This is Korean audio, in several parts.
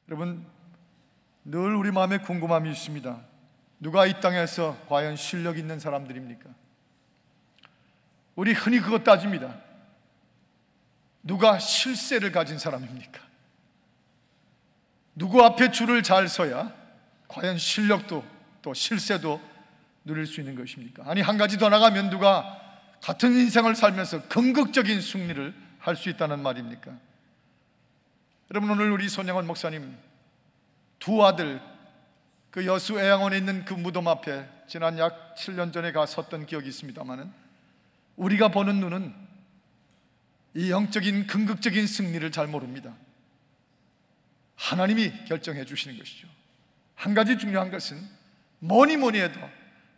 여러분, 늘 우리 마음에 궁금함이 있습니다. 누가 이 땅에서 과연 실력 있는 사람들입니까? 우리 흔히 그것 따집니다. 누가 실세를 가진 사람입니까? 누구 앞에 줄을 잘 서야 과연 실력도 또 실세도 누릴 수 있는 것입니까? 아니, 한 가지 더 나가면 누가 같은 인생을 살면서 긍극적인 승리를 할 수 있다는 말입니까? 여러분, 오늘 우리 손영원 목사님 두 아들, 그 여수 애양원에 있는 그 무덤 앞에 지난 약 7년 전에 가 섰던 기억이 있습니다만은, 우리가 보는 눈은 이 영적인 긍극적인 승리를 잘 모릅니다. 하나님이 결정해 주시는 것이죠. 한 가지 중요한 것은 뭐니 뭐니 해도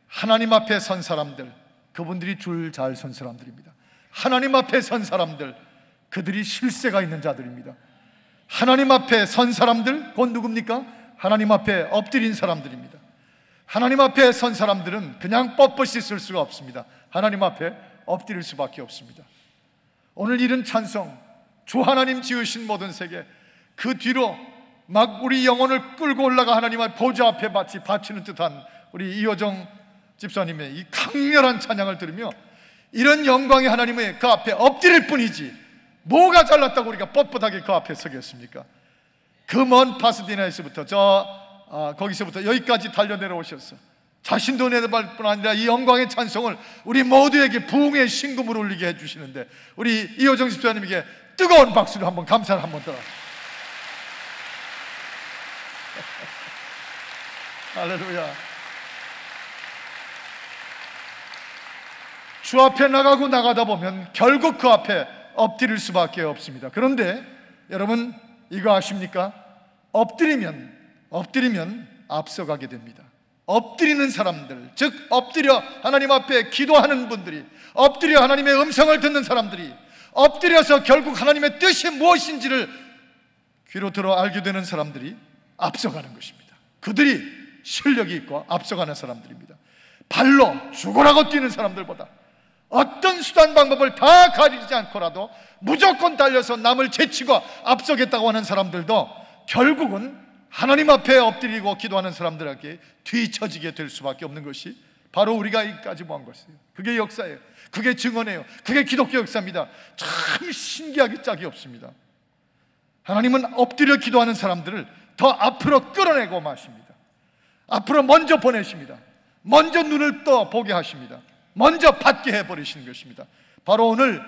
하나님 앞에 선 사람들, 그분들이 줄 잘 선 사람들입니다. 하나님 앞에 선 사람들, 그들이 실세가 있는 자들입니다. 하나님 앞에 선 사람들, 곧 누굽니까? 하나님 앞에 엎드린 사람들입니다. 하나님 앞에 선 사람들은 그냥 뻣뻣이 쓸 수가 없습니다. 하나님 앞에 엎드릴 수밖에 없습니다. 오늘 이런 찬송, 주 하나님 지으신 모든 세계, 그 뒤로 막 우리 영혼을 끌고 올라가 하나님의 보좌 앞에 바치는 듯한 우리 이호정 집사님의 이 강렬한 찬양을 들으며, 이런 영광의 하나님의 그 앞에 엎드릴 뿐이지 뭐가 잘났다고 우리가 뻣뻣하게 그 앞에 서겠습니까? 그 먼 파스디나에서부터 거기서부터 여기까지 달려 내려오셔서 자신도 내려갈 뿐 아니라 이 영광의 찬송을 우리 모두에게 부흥의 신금으로 울리게 해주시는데, 우리 이호정 집사님에게 뜨거운 박수를 한번, 감사를 한번 들어. 할렐루야. 주 앞에 나가다 보면 결국 그 앞에 엎드릴 수밖에 없습니다. 그런데 여러분, 이거 아십니까? 엎드리면 앞서가게 됩니다. 엎드리는 사람들, 즉 엎드려 하나님 앞에 기도하는 분들이, 엎드려 하나님의 음성을 듣는 사람들이, 엎드려서 결국 하나님의 뜻이 무엇인지를 귀로 들어 알게 되는 사람들이 앞서가는 것입니다. 그들이 실력이 있고 앞서가는 사람들입니다. 발로 죽으라고 뛰는 사람들보다 어떤 수단 방법을 다 가리지 않고라도 무조건 달려서 남을 제치고 앞서겠다고 하는 사람들도 결국은 하나님 앞에 엎드리고 기도하는 사람들에게 뒤처지게 될 수밖에 없는 것이 바로 우리가 여기까지 모은 것이에요. 그게 역사예요. 그게 증언이에요. 그게 기독교 역사입니다. 참 신기하게 짝이 없습니다. 하나님은 엎드려 기도하는 사람들을 더 앞으로 끌어내고 마십니다. 앞으로 먼저 보내십니다. 먼저 눈을 떠 보게 하십니다. 먼저 받게 해버리시는 것입니다. 바로 오늘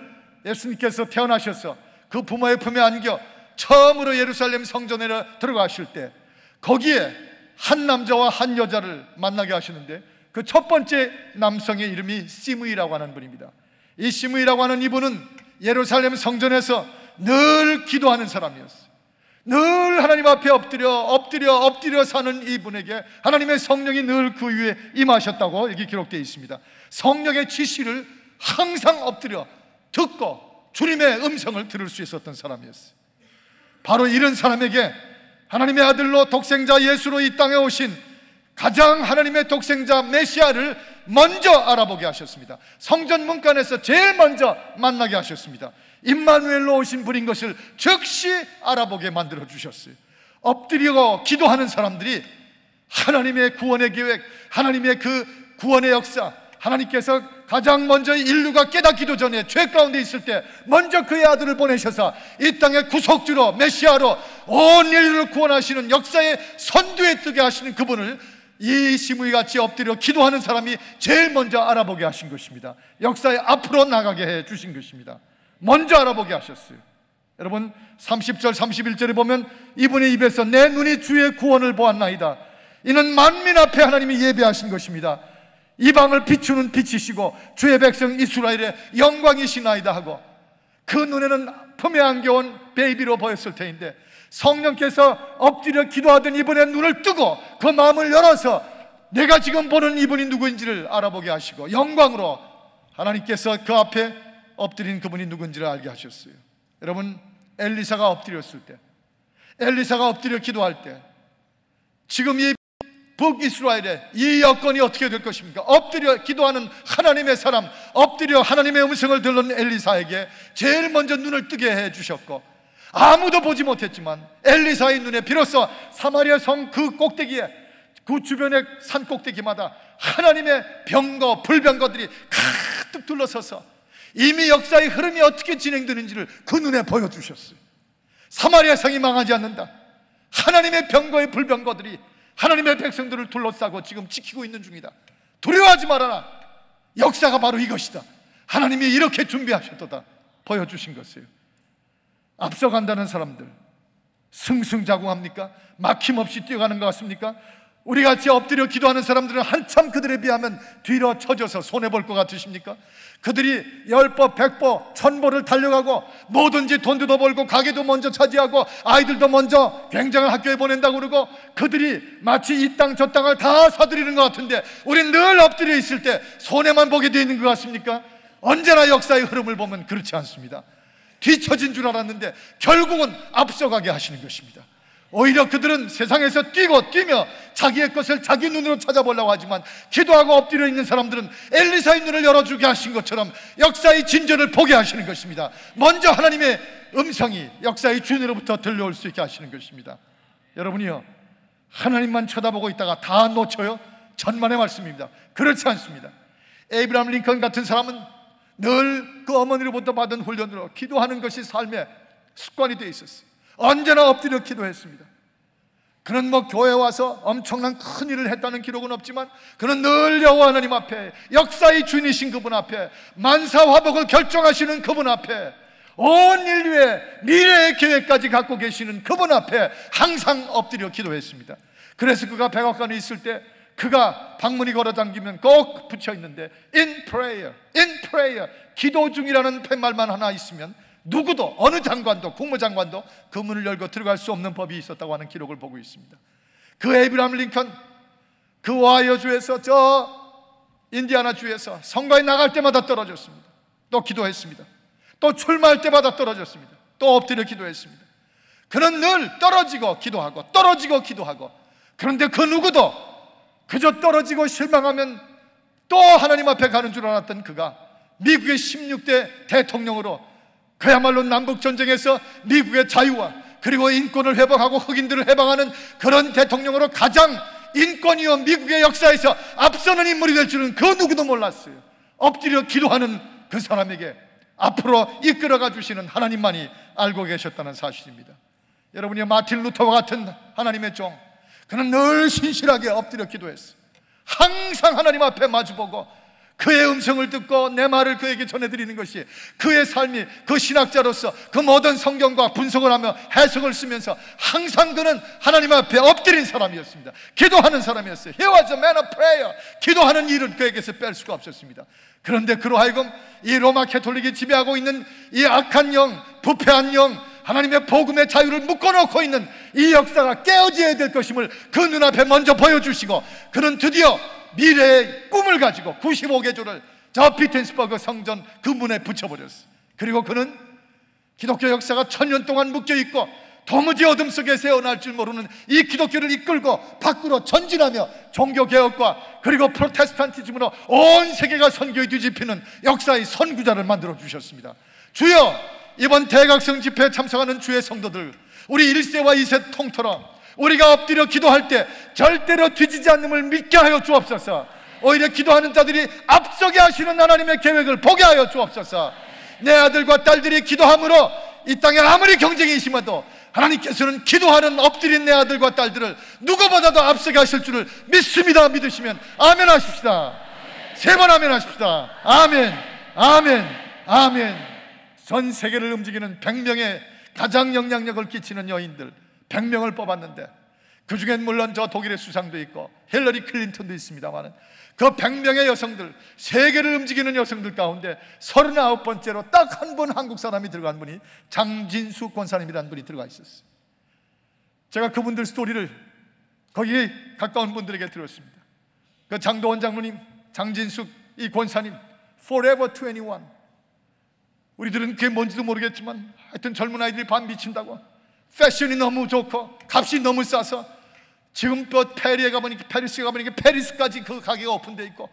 예수님께서 태어나셔서 그 부모의 품에 안겨 처음으로 예루살렘 성전에 들어가실 때 거기에 한 남자와 한 여자를 만나게 하시는데, 그 첫 번째 남성의 이름이 시므이라고 하는 분입니다. 이 시므이라고 하는 이분은 예루살렘 성전에서 늘 기도하는 사람이었어요. 늘 하나님 앞에 엎드려 사는 이분에게 하나님의 성령이 늘 그 위에 임하셨다고 여기 기록되어 있습니다. 성령의 지시를 항상 엎드려 듣고 주님의 음성을 들을 수 있었던 사람이었어요. 바로 이런 사람에게 하나님의 아들로 독생자 예수로 이 땅에 오신 가장 하나님의 독생자 메시아를 먼저 알아보게 하셨습니다. 성전 문간에서 제일 먼저 만나게 하셨습니다. 임마누엘로 오신 분인 것을 즉시 알아보게 만들어 주셨어요. 엎드리고 기도하는 사람들이 하나님의 구원의 계획, 하나님의 그 구원의 역사, 하나님께서 가장 먼저 인류가 깨닫기도 전에 죄 가운데 있을 때 먼저 그의 아들을 보내셔서 이 땅의 구속주로 메시아로 온 인류를 구원하시는 역사의 선두에 뜨게 하시는 그분을 이 시므이같이 엎드려 기도하는 사람이 제일 먼저 알아보게 하신 것입니다. 역사에 앞으로 나가게 해 주신 것입니다. 먼저 알아보게 하셨어요. 여러분, 30절 31절에 보면 이분의 입에서 내 눈이 주의 구원을 보았나이다. 이는 만민 앞에 하나님이 예배하신 것입니다. 이방을 비추는 빛이시고 주의 백성 이스라엘의 영광이시나이다 하고, 그 눈에는 품에 안겨온 베이비로 보였을 터인데 성령께서 엎드려 기도하던 이분의 눈을 뜨고 그 마음을 열어서 내가 지금 보는 이분이 누구인지를 알아보게 하시고, 영광으로 하나님께서 그 앞에 엎드린 그분이 누군지를 알게 하셨어요. 여러분, 엘리사가 엎드렸을 때, 엘리사가 엎드려 기도할 때 지금 이 북이스라엘의 이 여건이 어떻게 될 것입니까? 엎드려 기도하는 하나님의 사람, 엎드려 하나님의 음성을 듣는 엘리사에게 제일 먼저 눈을 뜨게 해 주셨고, 아무도 보지 못했지만 엘리사의 눈에 비로소 사마리아 성 그 꼭대기에, 그 주변의 산 꼭대기마다 하나님의 병거, 불병거들이 가득 둘러서서 이미 역사의 흐름이 어떻게 진행되는지를 그 눈에 보여주셨어요. 사마리아 성이 망하지 않는다. 하나님의 병거의 불병거들이 하나님의 백성들을 둘러싸고 지금 지키고 있는 중이다. 두려워하지 말아라. 역사가 바로 이것이다. 하나님이 이렇게 준비하셨도다 보여주신 것이에요. 앞서간다는 사람들 승승자구합니까? 막힘없이 뛰어가는 것 같습니까? 우리같이 엎드려 기도하는 사람들은 한참 그들에 비하면 뒤로 처져서 손해볼 것 같으십니까? 그들이 10보, 100보, 1000보를 달려가고 뭐든지 돈도 더 벌고 가게도 먼저 차지하고 아이들도 먼저 굉장한 학교에 보낸다고 그러고 그들이 마치 이 땅 저 땅을 다 사들이는 것 같은데 우린 늘 엎드려 있을 때 손해만 보게 되어 있는 것 같습니까? 언제나 역사의 흐름을 보면 그렇지 않습니다. 뒤처진 줄 알았는데 결국은 앞서가게 하시는 것입니다. 오히려 그들은 세상에서 뛰며 자기의 것을 자기 눈으로 찾아보려고 하지만 기도하고 엎드려 있는 사람들은 엘리사의 눈을 열어주게 하신 것처럼 역사의 진전을 보게 하시는 것입니다. 먼저 하나님의 음성이 역사의 주인으로부터 들려올 수 있게 하시는 것입니다. 여러분이요, 하나님만 쳐다보고 있다가 다 놓쳐요? 천만의 말씀입니다. 그렇지 않습니다. 에이브라함 링컨 같은 사람은 늘 그 어머니로부터 받은 훈련으로 기도하는 것이 삶의 습관이 되어 있었어요. 언제나 엎드려 기도했습니다. 그는 교회에 와서 엄청난 큰 일을 했다는 기록은 없지만 그는 늘 여호와 하나님 앞에, 역사의 주인이신 그분 앞에, 만사화복을 결정하시는 그분 앞에, 온 인류의 미래의 계획까지 갖고 계시는 그분 앞에 항상 엎드려 기도했습니다. 그래서 그가 백악관에 있을 때 그가 방문이 걸어 당기면 꼭 붙여 있는데 In prayer, in prayer, 기도 중이라는 팻말만 하나 있으면 누구도, 어느 장관도, 국무장관도 그 문을 열고 들어갈 수 없는 법이 있었다고 하는 기록을 보고 있습니다. 그 에이브라함 링컨, 그 오하이오주에서 저 인디아나 주에서 선거에 나갈 때마다 떨어졌습니다. 또 기도했습니다. 또 출마할 때마다 떨어졌습니다. 또 엎드려 기도했습니다. 그는 늘 떨어지고 기도하고 떨어지고 기도하고, 그런데 그 누구도 그저 떨어지고 실망하면 또 하나님 앞에 가는 줄 알았던 그가 미국의 16대 대통령으로, 그야말로 남북전쟁에서 미국의 자유와 그리고 인권을 회복하고 흑인들을 해방하는 그런 대통령으로 가장 인권이요 미국의 역사에서 앞서는 인물이 될 줄은 그 누구도 몰랐어요. 엎드려 기도하는 그 사람에게 앞으로 이끌어가 주시는 하나님만이 알고 계셨다는 사실입니다. 여러분이 마틴 루터와 같은 하나님의 종, 그는 늘 신실하게 엎드려 기도했어요. 항상 하나님 앞에 마주보고 그의 음성을 듣고 내 말을 그에게 전해드리는 것이 그의 삶이, 그 신학자로서 그 모든 성경과 분석을 하며 해석을 쓰면서 항상 그는 하나님 앞에 엎드린 사람이었습니다. 기도하는 사람이었어요. He was a man of prayer. 기도하는 일은 그에게서 뺄 수가 없었습니다. 그런데 그로 하여금 이 로마 캐톨릭이 지배하고 있는 이 악한 영, 부패한 영, 하나님의 복음의 자유를 묶어놓고 있는 이 역사가 깨어져야 될 것임을 그 눈앞에 먼저 보여주시고, 그는 드디어 미래의 꿈을 가지고 95개조를 저 피텐스버그 성전 그 문에 붙여버렸어요. 그리고 그는 기독교 역사가 1000년 동안 묶여있고 도무지 어둠 속에 새어날 줄 모르는 이 기독교를 이끌고 밖으로 전진하며 종교개혁과 그리고 프로테스탄티즘으로 온 세계가 선교에 뒤집히는 역사의 선구자를 만들어 주셨습니다. 주여, 이번 대각성 집회에 참석하는 주의 성도들, 우리 1세와 2세 통틀어 우리가 엎드려 기도할 때 절대로 뒤지지 않음을 믿게 하여 주옵소서. 오히려 기도하는 자들이 앞서게 하시는 하나님의 계획을 보게 하여 주옵소서. 내 아들과 딸들이 기도함으로 이 땅에 아무리 경쟁이 심해도 하나님께서는 기도하는 엎드린 내 아들과 딸들을 누구보다도 앞서게 하실 줄을 믿습니다. 믿으시면 아멘 하십시다. 3번 아멘 하십시다. 아멘, 아멘, 아멘. 전 세계를 움직이는 100명의 가장 영향력을 끼치는 여인들 100명을 뽑았는데 그 중엔 물론 저 독일의 수상도 있고 힐러리 클린턴도 있습니다만, 그 100명의 여성들, 세계를 움직이는 여성들 가운데 39번째로 딱 한 분 한국 사람이 들어간 분이 장진숙 권사님이라는 분이 들어가 있었어요. 제가 그분들 스토리를 거기에 가까운 분들에게 들었습니다. 그 장도원 장로님, 장진숙 이 권사님, Forever 21. 우리들은 그게 뭔지도 모르겠지만 하여튼 젊은 아이들이 반 미친다고, 패션이 너무 좋고 값이 너무 싸서 지금 또 페리스에 가보니까 페리스까지 그 가게가 오픈되어 있고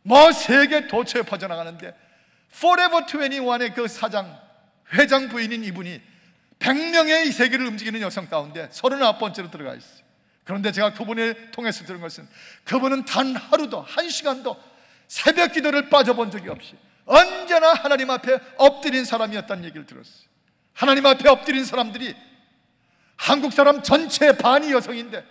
뭐 세계 도처에 퍼져나가는데, Forever 21의 그 사장, 회장 부인인 이분이 100명의 이 세계를 움직이는 여성 가운데 39번째로 들어가 있어요. 그런데 제가 그분을 통해서 들은 것은 그분은 단 하루도, 한 시간도 새벽 기도를 빠져본 적이 없이 언제나 하나님 앞에 엎드린 사람이었다는 얘기를 들었어요. 하나님 앞에 엎드린 사람들이 한국 사람 전체의 반이 여성인데,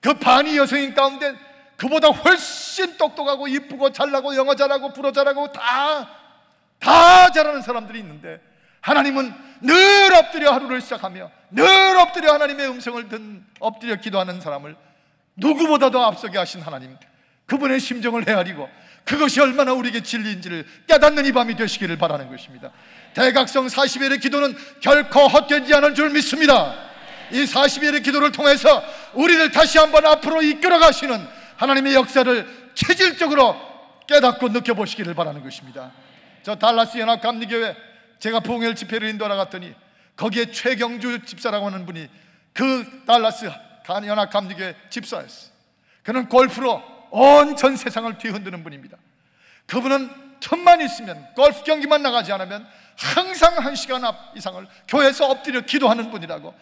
그 반이 여성인 가운데 그보다 훨씬 똑똑하고 이쁘고 잘나고 영어 잘하고 불어 잘하고 다 잘하는 사람들이 있는데, 하나님은 늘 엎드려 하루를 시작하며 늘 엎드려 하나님의 음성을 엎드려 기도하는 사람을 누구보다도 앞서게 하신 하나님, 그분의 심정을 헤아리고 그것이 얼마나 우리에게 진리인지를 깨닫는 이 밤이 되시기를 바라는 것입니다. 대각성 40일의 기도는 결코 헛되지 않을 줄 믿습니다. 이 40일의 기도를 통해서 우리를 다시 한번 앞으로 이끌어 가시는 하나님의 역사를 체질적으로 깨닫고 느껴보시기를 바라는 것입니다. 저 달라스 연합감리교회 제가 부흥회 집회를 인도하러 갔더니 거기에 최경주 집사라고 하는 분이 그 달라스 연합감리교회 집사였어요. 그는 골프로 온 전 세상을 뒤흔드는 분입니다. 그분은 틈만 있으면 골프 경기만 나가지 않으면 항상 1시간 이상을 교회에서 엎드려 기도하는 분이라고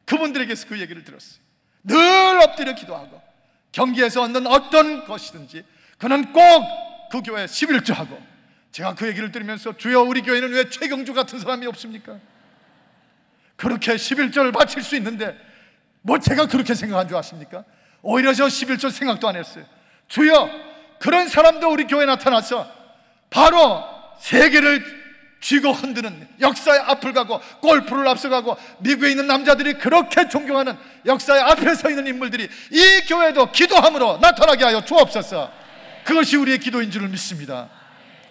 그분들에게서 그 얘기를 들었어요. 늘 엎드려 기도하고 경기에서 얻는 어떤 것이든지 그는 꼭 그 교회에 11조하고, 제가 그 얘기를 들으면서 주여 우리 교회는 왜 최경주 같은 사람이 없습니까? 그렇게 11조를 바칠 수 있는데 뭐 제가 그렇게 생각한 줄 아십니까? 오히려 저 11조 생각도 안 했어요. 주여 그런 사람도 우리 교회에 나타나서 바로 세계를 쥐고 흔드는 역사의 앞을 가고 골프를 앞서가고 미국에 있는 남자들이 그렇게 존경하는 역사의 앞에 서 있는 인물들이 이 교회도 기도함으로 나타나게 하여 주옵소서. 그것이 우리의 기도인 줄을 믿습니다.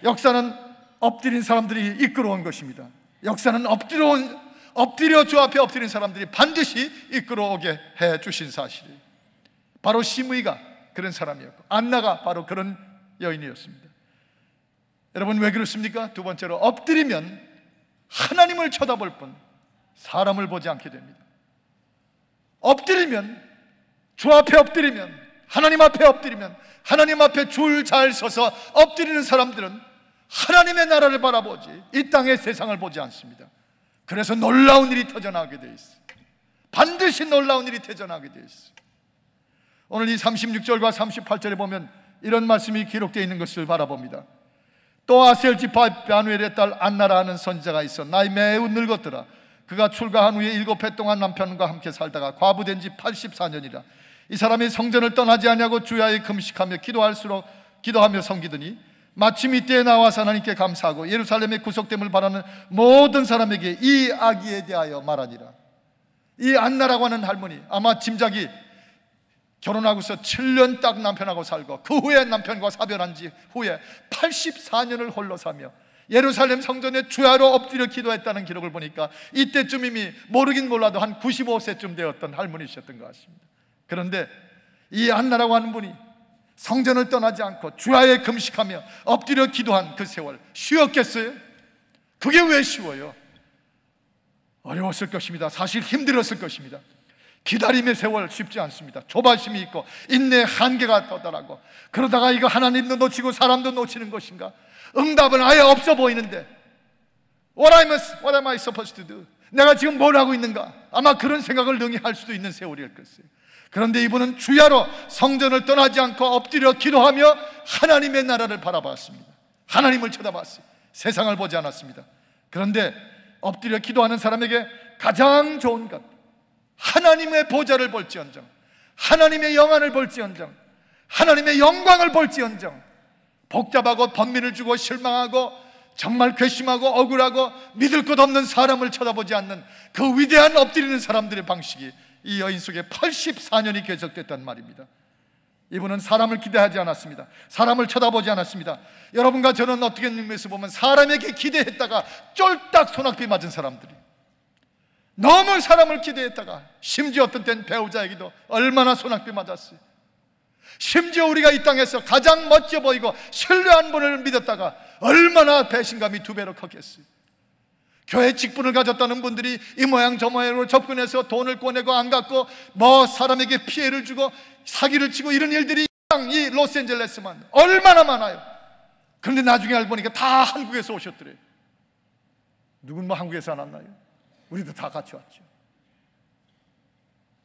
역사는 엎드린 사람들이 이끌어온 것입니다. 역사는 엎드려 주 앞에 엎드린 사람들이 반드시 이끌어오게 해 주신 사실이에요. 바로 시므이가 그런 사람이었고 안나가 바로 그런 여인이었습니다. 여러분 왜 그렇습니까? 두 번째로, 엎드리면 하나님을 쳐다볼 뿐 사람을 보지 않게 됩니다. 엎드리면, 주 앞에 엎드리면, 하나님 앞에 엎드리면, 하나님 앞에 줄 잘 서서 엎드리는 사람들은 하나님의 나라를 바라보지 이 땅의 세상을 보지 않습니다. 그래서 놀라운 일이 터져나오게 되어 있어요. 반드시 놀라운 일이 터져나오게 되어 있어요. 오늘 이 36절과 38절에 보면 이런 말씀이 기록되어 있는 것을 바라봅니다. 또 아셀 지파 베누엘의 딸 안나라 하는 선지자가 있어 나이 매우 늙었더라. 그가 출가한 후에 7해 동안 남편과 함께 살다가 과부된 지 84년이라. 이 사람이 성전을 떠나지 아니하고 주야에 금식하며 기도하며 섬기더니 마침 이때에 나와서 하나님께 감사하고 예루살렘의 구속됨을 바라는 모든 사람에게 이 아기에 대하여 말하니라. 이 안나라고 하는 할머니, 아마 짐작이 결혼하고서 7년 딱 남편하고 살고 그 후에 남편과 사별한 지 후에 84년을 홀로 사며 예루살렘 성전에 주야로 엎드려 기도했다는 기록을 보니까 이때쯤이미 모르긴 몰라도 한 95세쯤 되었던 할머니셨던 것 같습니다. 그런데 이 안나라고 하는 분이 성전을 떠나지 않고 주야에 금식하며 엎드려 기도한 그 세월 쉬웠겠어요? 그게 왜 쉬워요? 어려웠을 것입니다. 사실 힘들었을 것입니다. 기다림의 세월 쉽지 않습니다. 조바심이 있고 인내의 한계가 도달하고, 그러다가 이거 하나님도 놓치고 사람도 놓치는 것인가? 응답은 아예 없어 보이는데 What am I supposed to do? 내가 지금 뭘 하고 있는가? 아마 그런 생각을 능히 할 수도 있는 세월일 것이에요. 그런데 이분은 주야로 성전을 떠나지 않고 엎드려 기도하며 하나님의 나라를 바라봤습니다. 하나님을 쳐다봤어요. 세상을 보지 않았습니다. 그런데 엎드려 기도하는 사람에게 가장 좋은 것, 하나님의 보좌를 볼지언정, 하나님의 영안을 볼지언정, 하나님의 영광을 볼지언정, 복잡하고 번민을 주고 실망하고 정말 괘씸하고 억울하고 믿을 것 없는 사람을 쳐다보지 않는 그 위대한 엎드리는 사람들의 방식이 이 여인 속에 84년이 계속됐단 말입니다. 이분은 사람을 기대하지 않았습니다. 사람을 쳐다보지 않았습니다. 여러분과 저는 어떻게 의미에서 보면 사람에게 기대했다가 쫄딱 소낙비 맞은 사람들이, 너무 사람을 기대했다가 심지어 어떤 때는 배우자에게도 얼마나 소낙비 맞았어요. 심지어 우리가 이 땅에서 가장 멋져 보이고 신뢰한 분을 믿었다가 얼마나 배신감이 2배로 컸겠어요. 교회 직분을 가졌다는 분들이 이 모양 저 모양으로 접근해서 돈을 꺼내고 안 갚고 뭐 사람에게 피해를 주고 사기를 치고 이런 일들이 이 로스앤젤레스만 얼마나 많아요. 그런데 나중에 알고 보니까 다 한국에서 오셨더래요. 누군 뭐 한국에서 안 왔나요? 우리도 다 같이 왔죠.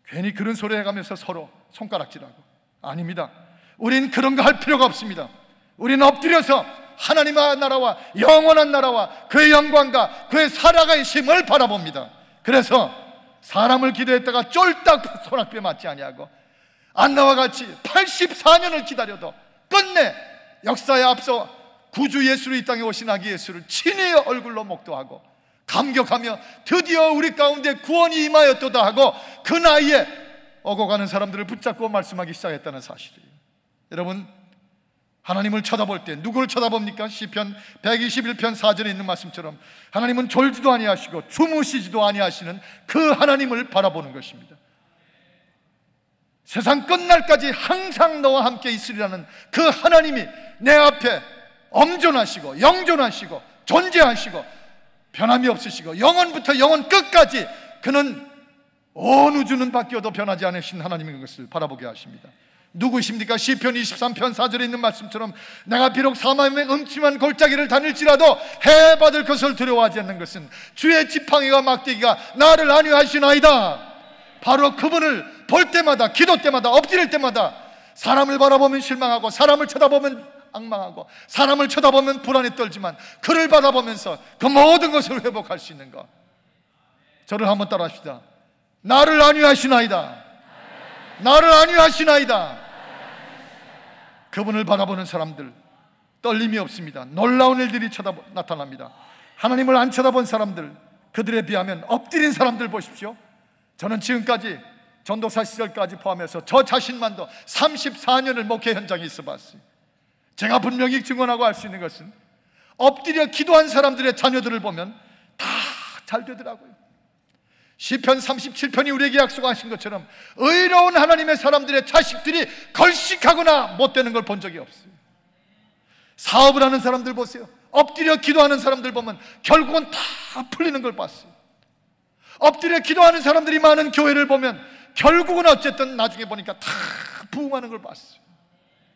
괜히 그런 소리 해가면서 서로 손가락질하고. 아닙니다. 우린 그런 거 할 필요가 없습니다. 우리는 엎드려서 하나님의 나라와 영원한 나라와 그의 영광과 그의 살아가심을 바라봅니다. 그래서 사람을 기도했다가 쫄딱 손아귀에 맞지 아니하고 안나와 같이 84년을 기다려도 끝내 역사에 앞서 구주 예수를 이 땅에 오신 아기 예수를 친히 얼굴로 목도하고 감격하며 드디어 우리 가운데 구원이 임하였도다 하고 그 나이에 오고 가는 사람들을 붙잡고 말씀하기 시작했다는 사실이에요. 여러분, 하나님을 쳐다볼 때 누구를 쳐다봅니까? 시편 121편 4절에 있는 말씀처럼 하나님은 졸지도 아니하시고 주무시지도 아니하시는 그 하나님을 바라보는 것입니다. 세상 끝날까지 항상 너와 함께 있으리라는 그 하나님이 내 앞에 엄존하시고 영존하시고 존재하시고 변함이 없으시고 영원부터 영원 끝까지 그는 온 우주는 바뀌어도 변하지 않으신 하나님인 것을 바라보게 하십니다. 누구십니까? 시편 23편 4절에 있는 말씀처럼 내가 비록 사망의 음침한 골짜기를 다닐지라도 해받을 것을 두려워하지 않는 것은 주의 지팡이와 막대기가 나를 안위하시나이다. 바로 그분을 볼 때마다, 기도 때마다, 엎드릴 때마다 사람을 바라보면 실망하고 사람을 쳐다보면 악망하고 사람을 쳐다보면 불안에 떨지만 그를 바라보면서 그 모든 것을 회복할 수 있는 것. 저를 한번 따라합시다. 나를 안위하시나이다. 나를 안위하시나이다. 그분을 바라보는 사람들 떨림이 없습니다. 놀라운 일들이 나타납니다. 하나님을 안 쳐다본 사람들, 그들에 비하면 엎드린 사람들 보십시오. 저는 지금까지 전도사 시절까지 포함해서 저 자신만도 34년을 목회 현장에 있어 봤어요. 제가 분명히 증언하고 알 수 있는 것은 엎드려 기도한 사람들의 자녀들을 보면 다 잘 되더라고요. 시편 37편이 우리에게 약속하신 것처럼 의로운 하나님의 사람들의 자식들이 걸식하거나 못되는 걸 본 적이 없어요. 사업을 하는 사람들 보세요. 엎드려 기도하는 사람들 보면 결국은 다 풀리는 걸 봤어요. 엎드려 기도하는 사람들이 많은 교회를 보면 결국은 어쨌든 나중에 보니까 다 부흥하는 걸 봤어요.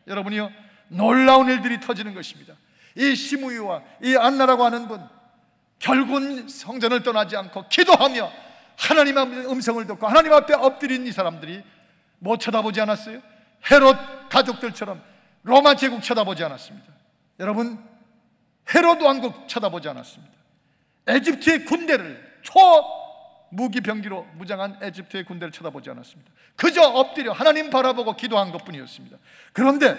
여러분이요, 놀라운 일들이 터지는 것입니다. 이 시므이와 이 안나라고 하는 분, 결국은 성전을 떠나지 않고 기도하며 하나님의 음성을 듣고 하나님 앞에 엎드린 이 사람들이 뭐 쳐다보지 않았어요? 헤롯 가족들처럼 로마 제국 쳐다보지 않았습니다. 여러분, 헤롯 왕국 쳐다보지 않았습니다. 에집트의 군대를 무기병기로 무장한 에집트의 군대를 쳐다보지 않았습니다. 그저 엎드려 하나님 바라보고 기도한 것뿐이었습니다. 그런데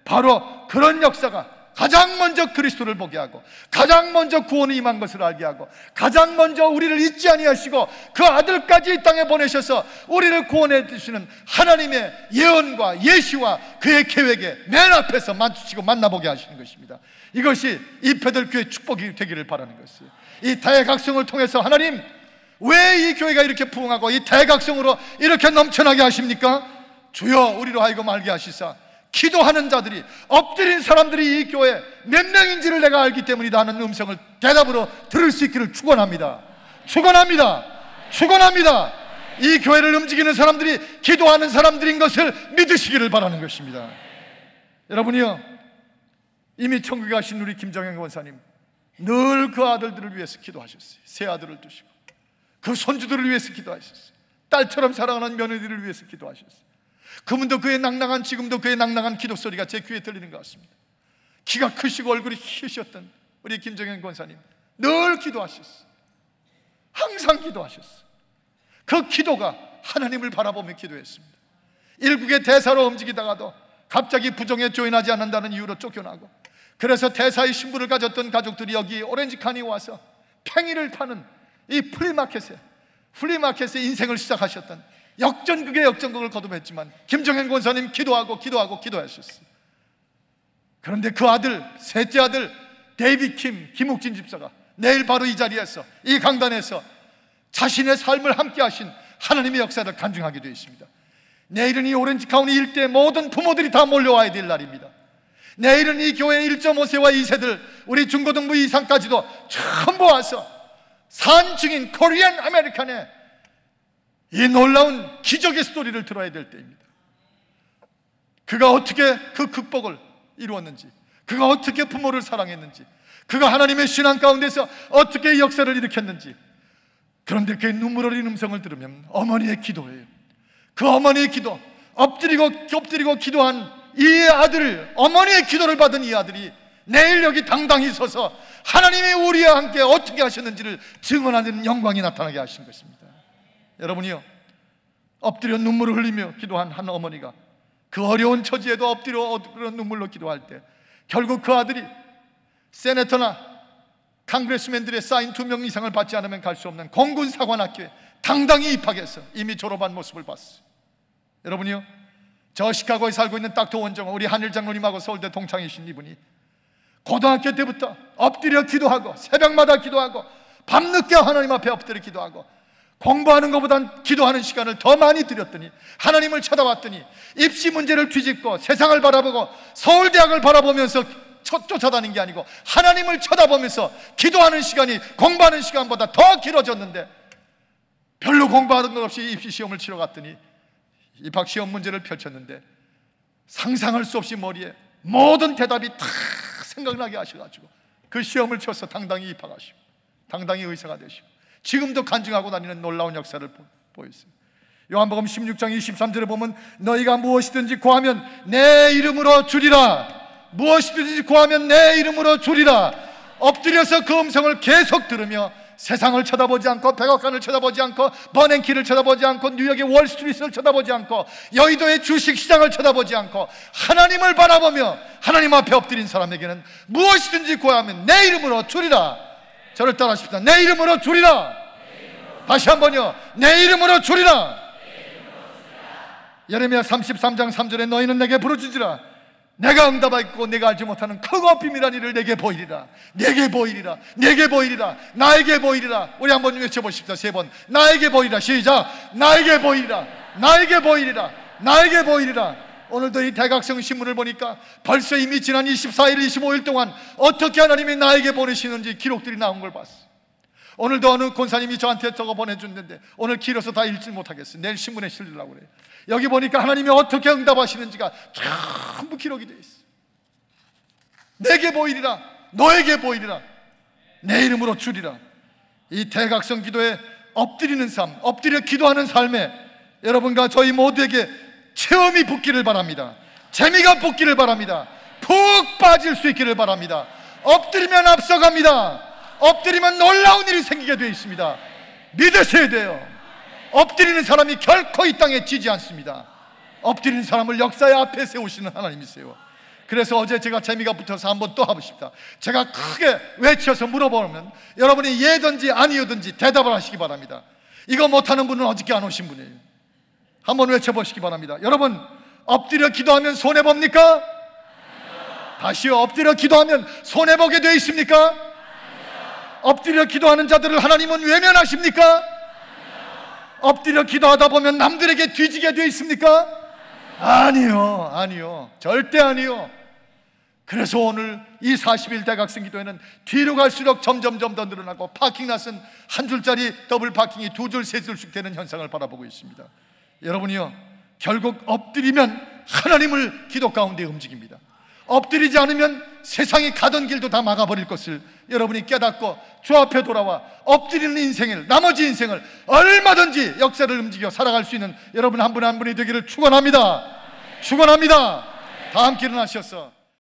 바로 그런 역사가 가장 먼저 그리스도를 보게 하고 가장 먼저 구원이 임한 것을 알게 하고 가장 먼저 우리를 잊지 아니하시고 그 아들까지 이 땅에 보내셔서 우리를 구원해 주시는 하나님의 예언과 예시와 그의 계획에 맨 앞에서 마주치고 만나보게 하시는 것입니다. 이것이 이 베들교회 축복이 되기를 바라는 것이에요. 이 대각성을 통해서 하나님, 왜 이 교회가 이렇게 부흥하고 이 대각성으로 이렇게 넘쳐나게 하십니까? 주여, 우리로 하여금 알게 하시사 기도하는 자들이, 엎드린 사람들이 이 교회 몇 명인지를 내가 알기 때문이다 하는 음성을 대답으로 들을 수 있기를 축원합니다. 축원합니다. 축원합니다. 이 교회를 움직이는 사람들이 기도하는 사람들인 것을 믿으시기를 바라는 것입니다. 여러분이요, 이미 천국에 가신 우리 김정현 권사님 늘 그 아들들을 위해서 기도하셨어요. 세 아들을 두시고 그 손주들을 위해서 기도하셨어요. 딸처럼 사랑하는 며느리를 위해서 기도하셨어요. 그분도 그의 낭낭한, 지금도 그의 낭낭한 기도 소리가 제 귀에 들리는 것 같습니다. 키가 크시고 얼굴이 희셨던 우리 김정현 권사님 늘 기도하셨어요. 항상 기도하셨어요. 그 기도가 하나님을 바라보며 기도했습니다. 일국의 대사로 움직이다가도 갑자기 부정에 조인하지 않는다는 이유로 쫓겨나고, 그래서 대사의 신분을 가졌던 가족들이 여기 오렌지 칸이 와서 팽이를 파는 이 플리마켓에 인생을 시작하셨던 역전극의 역전극을 거듭했지만 김정현 권사님 기도하셨어요. 그런데 그 아들, 셋째 아들 데이빗 김욱진 집사가 내일 바로 이 자리에서, 이 강단에서 자신의 삶을 함께 하신 하나님의 역사를 간증하게 되어 있습니다. 내일은 이 오렌지 카운티 일대 모든 부모들이 다 몰려와야 될 날입니다. 내일은 이 교회 1.5세와 2세들, 우리 중고등부 이상까지도 전부 와서 산증인 코리안 아메리칸의 이 놀라운 기적의 스토리를 들어야 될 때입니다. 그가 어떻게 그 극복을 이루었는지, 그가 어떻게 부모를 사랑했는지, 그가 하나님의 신앙 가운데서 어떻게 역사를 일으켰는지, 그런데 그의 눈물 어린 음성을 들으면 어머니의 기도예요. 그 어머니의 기도, 엎드리고 기도한 이 아들, 어머니의 기도를 받은 이 아들이 내일 여기 당당히 서서 하나님이 우리와 함께 어떻게 하셨는지를 증언하는 영광이 나타나게 하신 것입니다. 여러분이요, 엎드려 눈물을 흘리며 기도한 한 어머니가 그 어려운 처지에도 엎드려 눈물로 기도할 때 결국 그 아들이 세네터나 강그레스맨들의 사인 2명 이상을 받지 않으면 갈 수 없는 공군 사관학교에 당당히 입학해서 이미 졸업한 모습을 봤어요. 여러분이요, 저 시카고에 살고 있는 닥터 원정, 우리 한일 장로님하고 서울대 동창이신 이분이 고등학교 때부터 엎드려 기도하고 새벽마다 기도하고 밤늦게 하나님 앞에 엎드려 기도하고 공부하는 것보단 기도하는 시간을 더 많이 들였더니 하나님을 쳐다봤더니 입시 문제를 뒤집고 세상을 바라보고 서울대학을 바라보면서 쫓아다니는 게 아니고 하나님을 쳐다보면서 기도하는 시간이 공부하는 시간보다 더 길어졌는데, 별로 공부하는 것 없이 입시 시험을 치러 갔더니 입학 시험 문제를 펼쳤는데 상상할 수 없이 머리에 모든 대답이 다 생각나게 하셔가지고 그 시험을 쳐서 당당히 입학하시고 당당히 의사가 되시고 지금도 간증하고 다니는 놀라운 역사를 보였어요. 요한복음 16장 23절에 보면 너희가 무엇이든지 구하면 내 이름으로 주리라, 무엇이든지 구하면 내 이름으로 주리라. 엎드려서 그 음성을 계속 들으며 세상을 쳐다보지 않고 백악관을 쳐다보지 않고 버냉키를 쳐다보지 않고 뉴욕의 월스트리트를 쳐다보지 않고 여의도의 주식시장을 쳐다보지 않고 하나님을 바라보며 하나님 앞에 엎드린 사람에게는 무엇이든지 구하면 내 이름으로 주리라. 저를 따라하십시다. 내 이름으로 주리라. 다시 한번요, 내 이름으로 주리라. 예레미야 33장 3절에 너희는 내게 부르짖으라. 내가 응답하겠고 내가 알지 못하는 크고 비밀한 일을 내게 보이리라. 내게 보이리라. 내게 보이리라. 나에게 보이리라. 우리 한번 외쳐보십시다. 3번. 나에게 보이리라. 시작. 나에게 보이리라. 나에게 보이리라. 나에게 보이리라. 오늘도 이 대각성 신문을 보니까 벌써 이미 지난 24일, 25일 동안 어떻게 하나님이 나에게 보내시는지 기록들이 나온 걸 봤어. 오늘도 어느 권사님이 저한테 저거 보내줬는데 오늘 길어서 다 읽지 못하겠어요. 내일 신문에 실으려고 그래요. 여기 보니까 하나님이 어떻게 응답하시는지가 전부 기록이 되어 있어요. 내게 보이리라. 너에게 보이리라. 내 이름으로 주리라. 이 대각성 기도에 엎드리는 삶, 엎드려 기도하는 삶에 여러분과 저희 모두에게 체험이 붙기를 바랍니다. 재미가 붙기를 바랍니다. 푹 빠질 수 있기를 바랍니다. 엎드리면 앞서갑니다. 엎드리면 놀라운 일이 생기게 되어 있습니다. 믿으셔야 돼요. 엎드리는 사람이 결코 이 땅에 지지 않습니다. 엎드리는 사람을 역사의 앞에 세우시는 하나님이세요. 그래서 어제 제가 재미가 붙어서 한번 또 하고 싶다. 제가 크게 외쳐서 물어보면 여러분이 예든지 아니든지 대답을 하시기 바랍니다. 이거 못하는 분은 어저께 안 오신 분이에요. 한번 외쳐보시기 바랍니다. 여러분, 엎드려 기도하면 손해봅니까? 다시요. 엎드려 기도하면 손해보게 되어 있습니까? 엎드려 기도하는 자들을 하나님은 외면하십니까? 엎드려 기도하다 보면 남들에게 뒤지게 되어 있습니까? 아니요. 아니요. 절대 아니요. 그래서 오늘 이 40일 대각성 기도회는 뒤로 갈수록 점점점 더 늘어나고 파킹랏은 한 줄짜리 더블 파킹이 2줄, 3줄씩 되는 현상을 바라보고 있습니다. 여러분이요, 결국 엎드리면 하나님을 기도 가운데 움직입니다. 엎드리지 않으면 세상이 가던 길도 다 막아버릴 것을 여러분이 깨닫고 주 앞에 돌아와 엎드리는 인생을, 나머지 인생을 얼마든지 역사를 움직여 살아갈 수 있는 여러분 한 분 한 분이 되기를 축원합니다. 축원합니다. 다 함께 일어나셔서